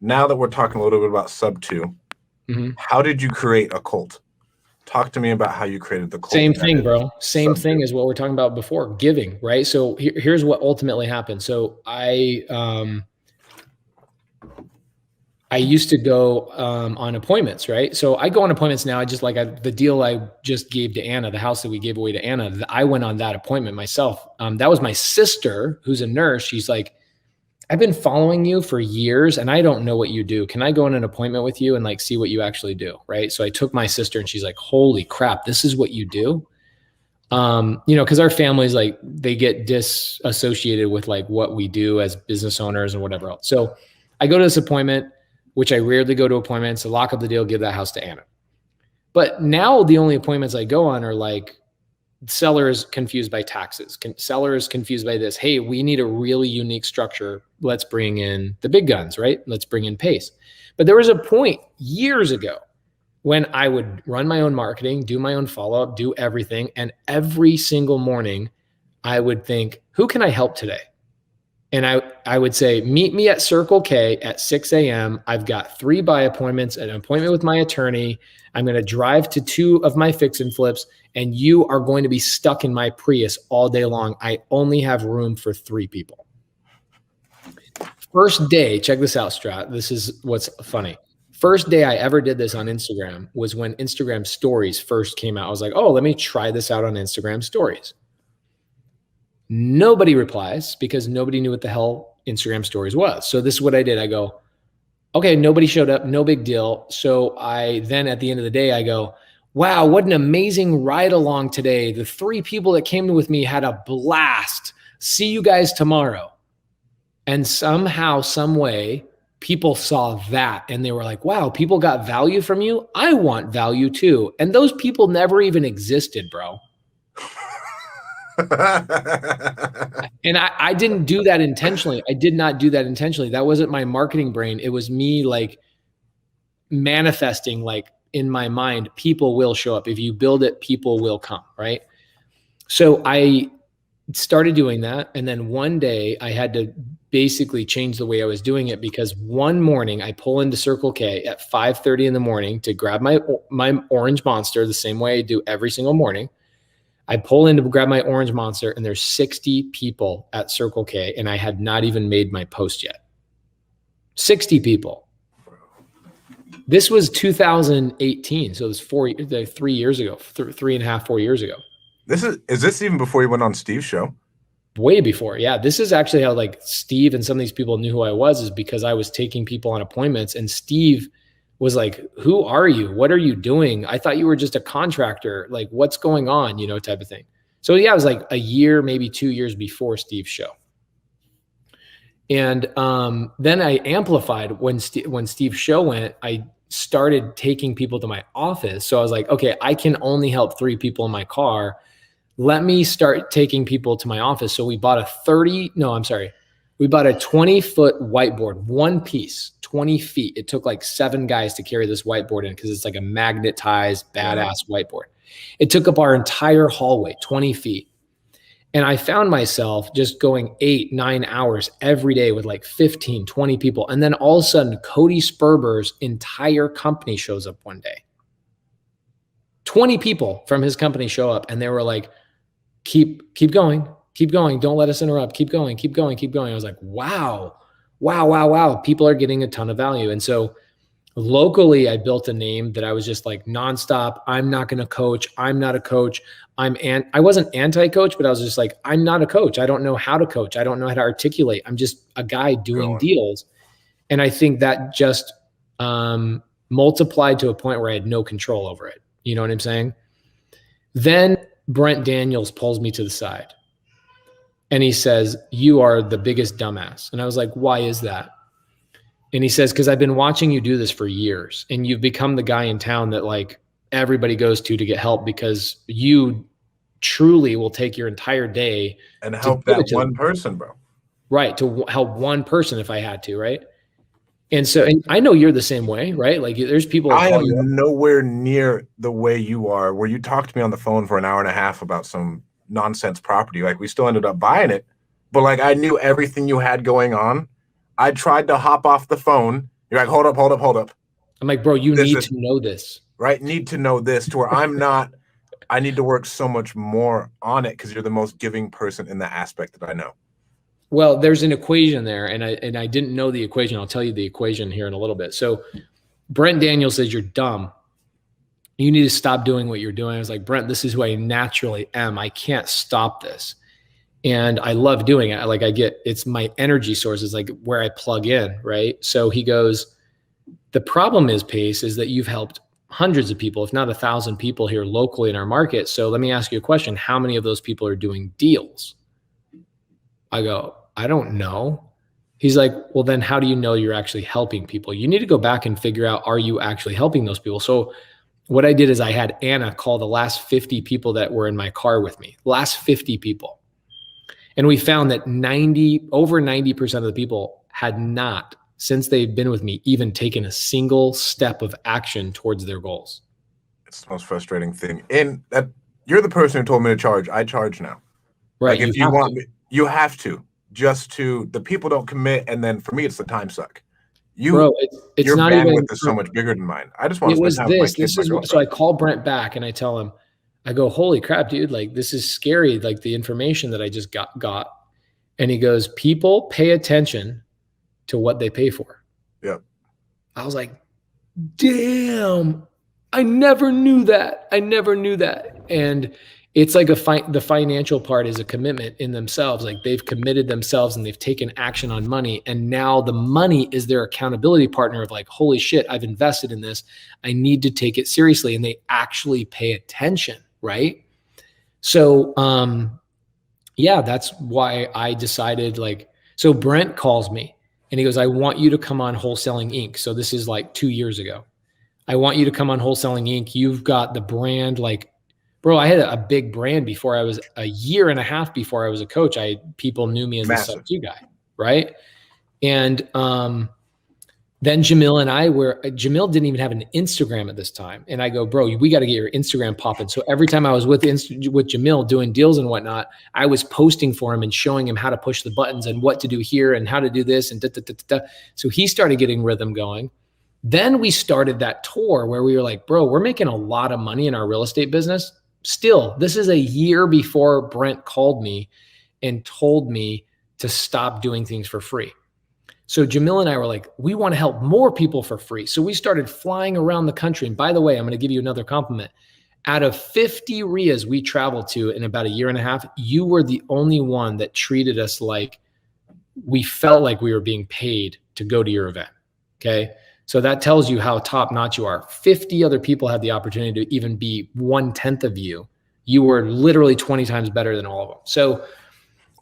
now that we're talking a little bit about Subto, how did you create a cult? Talk to me about how you created the cult. Same thing, bro. Same thing as what we're talking about before, giving, right? So here's what ultimately happened. So I used to go on appointments, right? So I go on appointments now. I just the deal I just gave to Anna, the house that we gave away to Anna, I went on that appointment myself. That was my sister, who's a nurse. She's like, I've been following you for years and I don't know what you do. Can I go on an appointment with you and like see what you actually do? Right. So I took my sister and she's like, holy crap, this is what you do. You know, cause our families, like they get disassociated with like what we do as business owners and whatever else. So I go to this appointment, which I rarely go to appointments, to lock up the deal, give that house to Anna. But now the only appointments I go on are like, seller is confused by taxes. Seller is confused by this. Hey, we need a really unique structure. Let's bring in the big guns, right? Let's bring in Pace. But there was a point years ago when I would run my own marketing, do my own follow-up, do everything. And every single morning I would think, who can I help today? And I would say, meet me at Circle K at 6 a.m. I've got 3 buy appointments, an appointment with my attorney. I'm going to drive to 2 of my fix and flips, and you are going to be stuck in my Prius all day long. I only have room for 3 people. First day, check this out, Strat. This is what's funny. First day I ever did this on Instagram was when Instagram stories first came out. I was like, oh, let me try this out on Instagram stories. Nobody replies because nobody knew what the hell Instagram stories was. So this is what I did. I go, okay, nobody showed up, no big deal. So I then at the end of the day, I go, wow, what an amazing ride along today. The 3 people that came with me had a blast. See you guys tomorrow. And somehow, some way, people saw that and they were like, wow, people got value from you. I want value too. And those people never even existed, bro. And I didn't do that intentionally. I did not do that intentionally. That wasn't my marketing brain. It was me like manifesting, like in my mind, people will show up. If you build it, people will come, right? So I started doing that. And then one day I had to basically change the way I was doing it because one morning I pull into Circle K at 5:30 in the morning to grab my orange Monster the same way I do every single morning. I pull in to grab my orange Monster and there's 60 people at Circle K and I had not even made my post yet. 60 people. This was 2018. So it was 3 years ago, 3.5, 4 years ago. Is this even before you went on Steve's show? Way before. Yeah. This is actually how like Steve and some of these people knew who I was, is because I was taking people on appointments and Steve was like, who are you? What are you doing? I thought you were just a contractor. Like, what's going on, you know, type of thing. So yeah, it was like a year, maybe 2 years before Steve's show. And then I amplified when Steve's show went, I started taking people to my office. So I was like, okay, I can only help 3 people in my car. Let me start taking people to my office. So we bought a 20-foot whiteboard, one piece, 20 feet. It took like 7 guys to carry this whiteboard in because it's like a magnetized, badass whiteboard. It took up our entire hallway, 20 feet. And I found myself just going 8-9 hours every day with like 15, 20 people. And then all of a sudden, Cody Sperber's entire company shows up one day. 20 people from his company show up and they were like, keep going. Keep going. Don't let us interrupt. Keep going, keep going, keep going. I was like, wow. People are getting a ton of value. And so locally, I built a name that I was just like nonstop. I'm not going to coach. I'm not a coach. I wasn't anti-coach, but I was just like, I'm not a coach. I don't know how to coach. I don't know how to articulate. I'm just a guy doing deals. And I think that just multiplied to a point where I had no control over it. You know what I'm saying? Then Brent Daniels pulls me to the side. And he says, you are the biggest dumbass. And I was like, why is that? And he says, because I've been watching you do this for years. And you've become the guy in town that like everybody goes to get help because you truly will take your entire day and help that one person, bro. Right. To help one person if I had to. Right. And so, and I know you're the same way, right? Like there's people. I am nowhere near the way you are, where you talked to me on the phone for an hour and a half about some nonsense property. Like we still ended up buying it, but like I knew everything you had going on. I tried to hop off the phone You're like, hold up, hold up, hold up. I'm like, bro, you This need is to know this. right. Need to know this to where I need to work so much more on it because you're the most giving person in the aspect that I know. Well, there's an equation there, and I didn't know the equation. I'll tell you the equation here in a little bit. So Brent Daniels says, you're dumb. You need to stop doing what you're doing. I was like, Brent, this is who I naturally am. I can't stop this. And I love doing it. Like it's my energy source. It's like where I plug in, right? So he goes, the problem is, Pace, is that you've helped hundreds of people, if not 1,000 people here locally in our market. So let me ask you a question. How many of those people are doing deals? I go, I don't know. He's like, well, then how do you know you're actually helping people? You need to go back and figure out, are you actually helping those people? So what I did is I had Anna call the last 50 people that were in my car with me, last 50 people. And we found that over 90% of the people had not, since they've been with me, even taken a single step of action towards their goals. It's the most frustrating thing. And that you're the person who told me to charge. I charge now. Right. Like if you want me, you have to. Just to the people don't commit, and then for me, it's the time suck. Bro, it's your not bandwidth even is so much bigger than mine. I just want to it was spend time with my kids. This is what, so I call Brent back and I tell him, I go, holy crap, dude, like this is scary, like the information that I just got. And he goes, people pay attention to what they pay for. Yep. I was like, damn, I never knew that. And it's like the financial part is a commitment in themselves. Like they've committed themselves and they've taken action on money. And now the money is their accountability partner of like, holy shit, I've invested in this. I need to take it seriously. And they actually pay attention. Right. So, yeah, that's why I decided so Brent calls me and he goes, I want you to come on Wholesaling Inc. So this is like 2 years ago. I want you to come on Wholesaling Inc. You've got the brand, bro, I had a big brand before I was a year and a half before I was a coach. People knew me as a sub-2 guy, right? And then Jamil and Jamil didn't even have an Instagram at this time. And I go, bro, we got to get your Instagram popping. So every time I was with Jamil doing deals and whatnot, I was posting for him and showing him how to push the buttons and what to do here and how to do this and So he started getting rhythm going. Then we started that tour where we were like, bro, we're making a lot of money in our real estate business. Still, this is a year before Brent called me and told me to stop doing things for free. So Jamil and I were like, we want to help more people for free. So we started flying around the country. And by the way, I'm going to give you another compliment. Out of 50 RIAs we traveled to in about a year and a half, you were the only one that treated us like we felt like we were being paid to go to your event. Okay. So that tells you how top notch you are. 50 other people had the opportunity to even be 1/10 of you. You were literally 20 times better than all of them. So,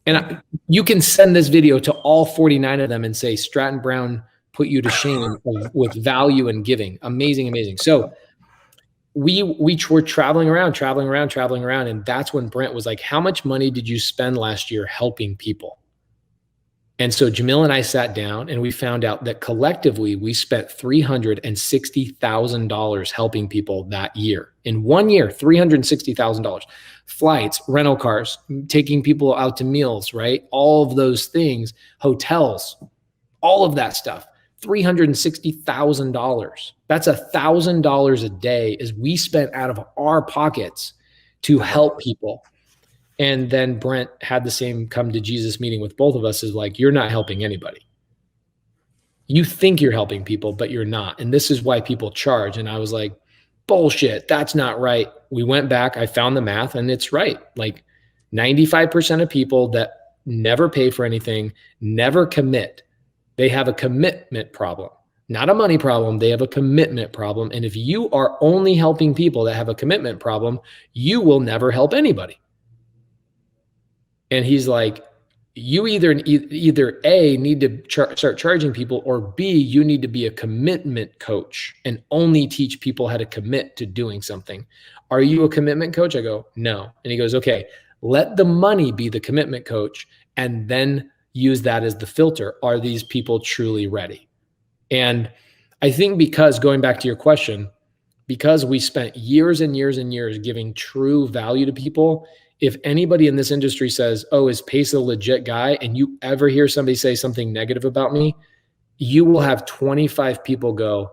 and you can send this video to all 49 of them and say, Stratton Brown put you to shame with value and giving. Amazing, amazing. So we were traveling around. And that's when Brent was like, how much money did you spend last year helping people? And so Jamil and I sat down and we found out that collectively we spent $360,000 helping people that year. In 1 year, $360,000. Flights, rental cars, taking people out to meals, right? All of those things, hotels, all of that stuff. $360,000. That's $1,000 a day as we spent out of our pockets to help people. And then Brent had the same come to Jesus meeting with both of us, is like, you're not helping anybody. You think you're helping people, but you're not. And this is why people charge. And I was like, bullshit, that's not right. We went back, I found the math, and it's right. Like 95% of people that never pay for anything, never commit. They have a commitment problem, not a money problem. They have a commitment problem. And if you are only helping people that have a commitment problem, you will never help anybody. And he's like, you either A, need to start charging people, or B, you need to be a commitment coach and only teach people how to commit to doing something. Are you a commitment coach? I go, no. And he goes, okay, let the money be the commitment coach and then use that as the filter. Are these people truly ready? And I think because, going back to your question, because we spent years and years and years giving true value to people, if anybody in this industry says, oh, is Pace a legit guy? And you ever hear somebody say something negative about me, you will have 25 people go,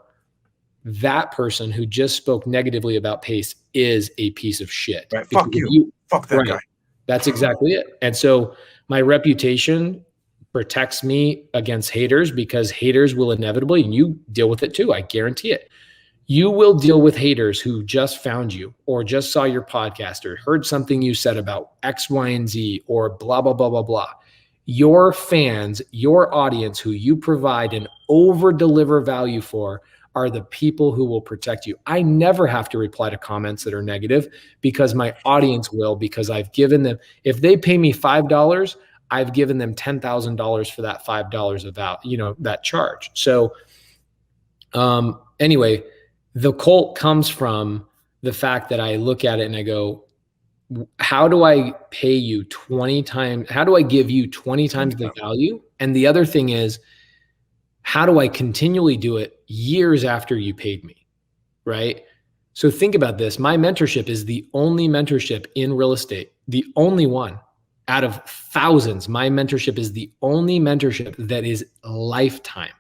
that person who just spoke negatively about Pace is a piece of shit. Right. Fuck you. Fuck that guy. That's exactly it. And so my reputation protects me against haters, because haters will inevitably, and you deal with it too, I guarantee it. You will deal with haters who just found you or just saw your podcast or heard something you said about X, Y, and Z or blah, blah, blah, blah, blah. Your fans, your audience who you provide and over deliver value for are the people who will protect you. I never have to reply to comments that are negative, because my audience will, because I've given them, if they pay me $5, I've given them $10,000 for that $5 of that charge. So anyway, the cult comes from the fact that I look at it and I go, how do I pay you 20 times? How do I give you 20 times the value? And the other thing is, how do I continually do it years after you paid me, right? So think about this. My mentorship is the only mentorship in real estate, the only one out of thousands. My mentorship is the only mentorship that is lifetime.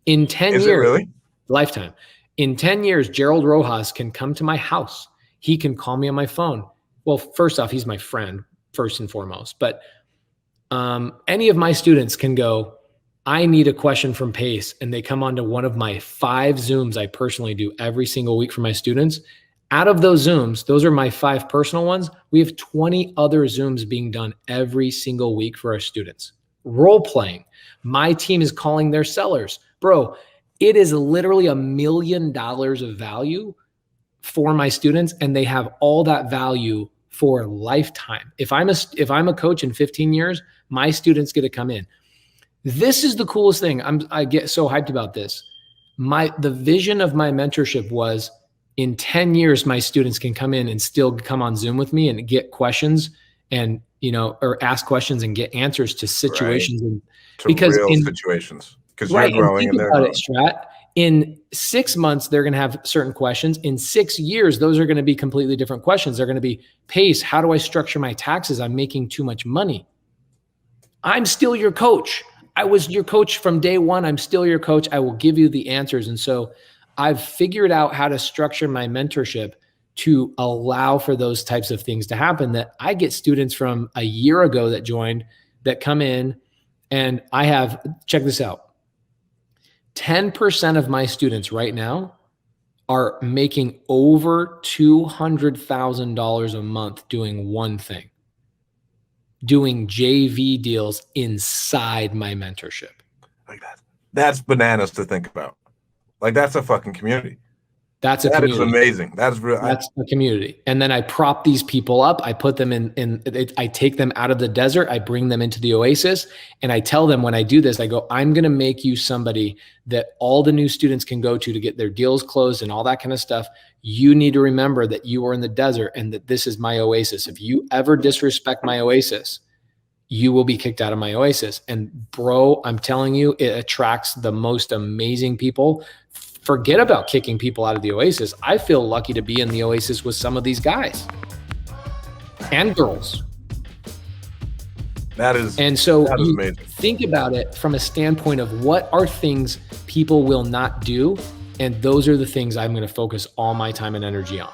In 10 years, Is it really? Lifetime. In 10 years, Gerald Rojas can come to my house. He can call me on my phone. Well, first off, he's my friend, first and foremost. But any of my students can go, I need a question from Pace, and they come onto one of my 5 Zooms I personally do every single week for my students. Out of those Zooms, those are my 5 personal ones. We have 20 other Zooms being done every single week for our students. Role playing. My team is calling their sellers. Bro, it is literally $1 million of value for my students, and they have all that value for a lifetime. If I'm a coach in 15 years, my students get to come in. This is the coolest thing. I get so hyped about this. The vision of my mentorship was, in 10 years, my students can come in and still come on Zoom with me and get questions and, or ask questions and get answers to situations. Right. Because real situations. Because you're growing and they're growing. Strat, in 6 months, they're going to have certain questions. In 6 years, those are going to be completely different questions. They're going to be, Pace, how do I structure my taxes? I'm making too much money. I'm still your coach. I was your coach from day one. I'm still your coach. I will give you the answers. And so I've figured out how to structure my mentorship to allow for those types of things to happen, that I get students from a year ago that joined that come in, and I have, check this out. 10% of my students right now are making over $200,000 a month doing one thing. Doing JV deals inside my mentorship. Like that. That's bananas to think about. Like, that's a fucking community. That is amazing. That's real. That's a community. And then I prop these people up. I put them I take them out of the desert. I bring them into the oasis. And I tell them, when I do this, I go, I'm going to make you somebody that all the new students can go to get their deals closed and all that kind of stuff. You need to remember that you are in the desert and that this is my oasis. If you ever disrespect my oasis, you will be kicked out of my oasis. And bro, I'm telling you, it attracts the most amazing people. Forget about kicking people out of the oasis. I feel lucky to be in the oasis with some of these guys and girls. And so you amazing. Think about it from a standpoint of what are things people will not do. And those are the things I'm going to focus all my time and energy on.